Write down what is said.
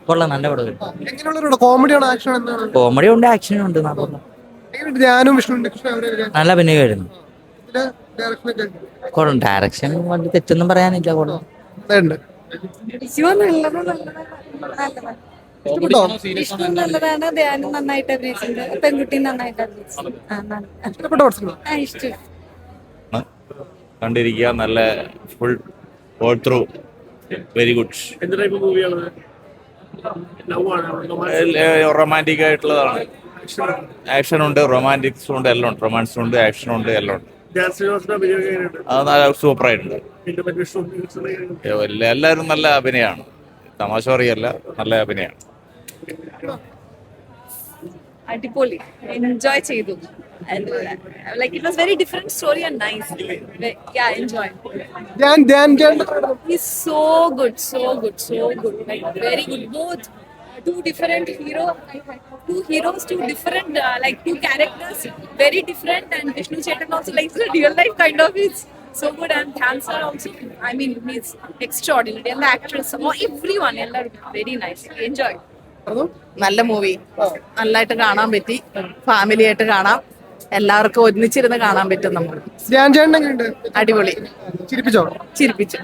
കൊള്ളാം, നല്ല പടം. എങ്ങനെയുള്ള കോമഡിയാണോ ആക്ഷൻ എന്താണ്? കോമഡി ഉണ്ട്, ആക്ഷനും ഉണ്ട്. എങ്ങനെയുണ്ട് ധ്യാനും വിഷ്ണു കൃഷ്ണ അവരൊക്കെ നല്ല അഭിനയമായിരുന്നു. ഇതില് ഡയറക്ഷനൊക്കെ കൊള്ളാം, ഡയറക്ഷൻ വലിയ തെറ്റൊന്നും പറയാനില്ല. കൊള്ളാം. ഉണ്ട്. ഇഷ്ടപ്പെട്ടോ? വിഷ്ണു നല്ലതാണ്, ധ്യാനം നന്നായിട്ട് അഭിനയിച്ചിട്ടുണ്ട്, പെൺകുട്ടി നന്നായിട്ട് അഭിനയിച്ചിട്ടുണ്ട്. ഇഷ്ടപ്പെട്ട പടം? ഇഷ്ടം. കണ്ടിരിക്കുക. നല്ല full all through very good. Romantic ആയിട്ടുള്ളതാണ്. ആക്ഷൻ ഉണ്ട്, റൊമാൻറ്റിക്സും ഉണ്ട്, എല്ലാം ഉണ്ട്. റൊമാൻസും ഉണ്ട്, ആക്ഷനും ഉണ്ട്, എല്ലാം ഉണ്ട്. അത് നല്ല സൂപ്പറായിട്ടുണ്ട്. എല്ലാവരും നല്ല അഭിനയമാണ്. തമാശ പറയല്ല, നല്ല അഭിനയമാണ്. അടിപൊളി, എൻജോയ് ചെയ്തു. Like it was very different story and nice. Yeah, enjoy. Dhyan He's so good. Like very good. Both two different heroes, two different like two characters, very different. And Vishnu Chetan also like the real life kind of is so good. And Dhyan sir also, I mean, he's extraordinary. And the actress, everyone, very nice. Enjoy. നല്ല movie, നല്ലതായിട്ട് കാണാൻ പറ്റി. Family ആയിട്ട് കാണാം, എല്ലാവർക്കും ഒന്നിച്ചിരുന്ന് കാണാൻ പറ്റും. നമ്മൾ ധ്യാൻ ചേട്ടൻ എങ്ങനെയുണ്ട്? അടിപൊളി, ചിരിപ്പിച്ചോ? ചിരിപ്പിച്ചു.